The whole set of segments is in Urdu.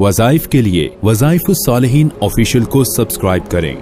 وظائف کے لیے وظائف الصالحین آفیشیل کو سبسکرائب کریں۔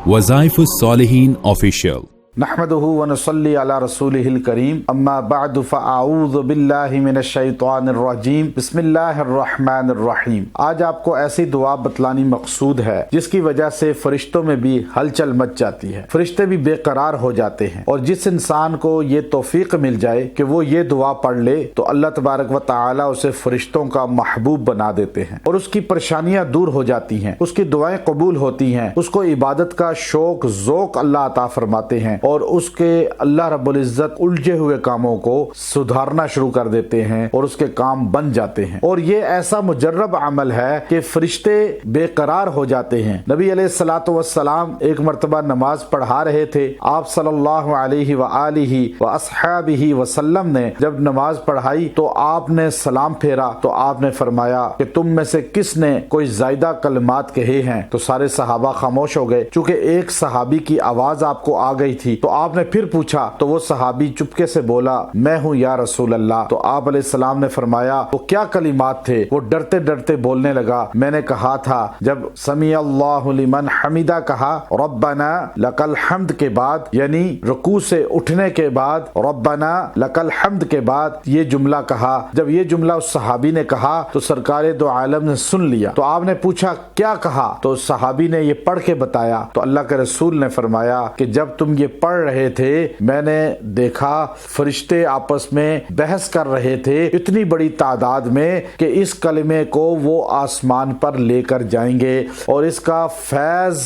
وظائف الصالحین آفیشیل۔ نحمده ونصلي على رسوله الكريم اما بعد فاعوذ باللہ من الشیطان الرجیم بسم اللہ الرحمن الرحیم۔ آج آپ کو ایسی دعا بتلانی مقصود ہے جس کی وجہ سے فرشتوں میں بھی ہلچل مچ جاتی ہے، فرشتے بھی بے قرار ہو جاتے ہیں، اور جس انسان کو یہ توفیق مل جائے کہ وہ یہ دعا پڑھ لے تو اللہ تبارک و تعالی اسے فرشتوں کا محبوب بنا دیتے ہیں، اور اس کی پریشانیاں دور ہو جاتی ہیں، اس کی دعائیں قبول ہوتی ہیں، اس کو عبادت کا شوق ذوق اللہ عطا فرماتے ہیں، اور اس کے اللہ رب العزت الجھے ہوئے کاموں کو سدھارنا شروع کر دیتے ہیں اور اس کے کام بن جاتے ہیں۔ اور یہ ایسا مجرب عمل ہے کہ فرشتے بے قرار ہو جاتے ہیں۔ نبی علیہ الصلوۃ والسلام ایک مرتبہ نماز پڑھا رہے تھے، آپ صلی اللہ علیہ وآلہ واصحابہ وسلم نے جب نماز پڑھائی تو آپ نے سلام پھیرا تو آپ نے فرمایا کہ تم میں سے کس نے کوئی زائدہ کلمات کہے ہیں؟ تو سارے صحابہ خاموش ہو گئے، چونکہ ایک صحابی کی آواز آپ کو آ گئی تھی تو آپ نے پھر پوچھا تو وہ صحابی چپکے سے بولا میں ہوں یا رسول اللہ۔ تو آپ علیہ السلام نے فرمایا وہ کیا کلمات تھے؟ وہ ڈرتے ڈرتے بولنے لگا، میں نے کہا تھا جب سمیع اللہ لمن حمیدہ کہا ربنا لک الحمد کے بعد، یعنی رکوع سے اٹھنے کے بعد ربنا لک الحمد کے بعد یہ جملہ کہا۔ جب یہ جملہ اس صحابی نے کہا تو سرکار دو عالم نے سن لیا، تو آپ نے پوچھا کیا کہا؟ تو اس صحابی نے یہ پڑھ کے بتایا، تو اللہ کے رسول نے فرمایا کہ جب تم یہ پڑھ رہے تھے میں نے دیکھا فرشتے آپس میں بحث کر رہے تھے اتنی بڑی تعداد میں کہ اس کلمے کو وہ آسمان پر لے کر جائیں گے اور اس کا فیض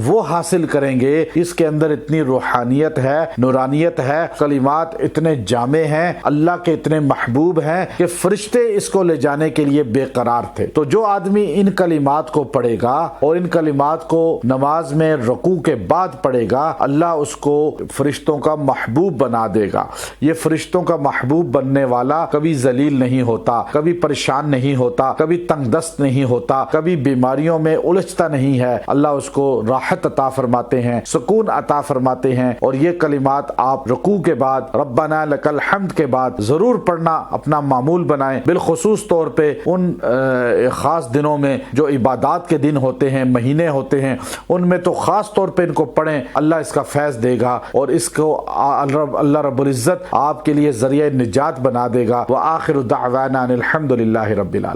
وہ حاصل کریں گے، اس کے اندر اتنی روحانیت ہے، نورانیت ہے، کلمات اتنے جامع ہیں، اللہ کے اتنے محبوب ہیں کہ فرشتے اس کو لے جانے کے لیے بے قرار تھے۔ تو جو آدمی ان کلمات کو پڑھے گا اور ان کلمات کو نماز میں رکوع کے بعد پڑھے گا، اللہ اس کو فرشتوں کا محبوب بنا دے گا۔ یہ فرشتوں کا محبوب بننے والا کبھی ذلیل نہیں ہوتا، کبھی پریشان نہیں ہوتا، کبھی تنگ دست نہیں ہوتا، کبھی بیماریوں میں الجھتا نہیں ہے۔ اللہ اس کو راحت عطا فرماتے ہیں، سکون عطا فرماتے ہیں۔ اور یہ کلمات آپ رکوع کے بعد ربنا لک الحمد کے بعد ضرور پڑھنا اپنا معمول بنائیں، بالخصوص طور پہ ان خاص دنوں میں جو عبادات کے دن ہوتے ہیں، مہینے ہوتے ہیں، ان میں تو خاص طور پہ ان کو پڑھیں، اللہ اس کا فیض دے گا اور اس کو اللہ رب العزت آپ کے لیے ذریعہ نجات بنا دے گا۔ وآخر دعوانا الحمد للہ رب العالمین۔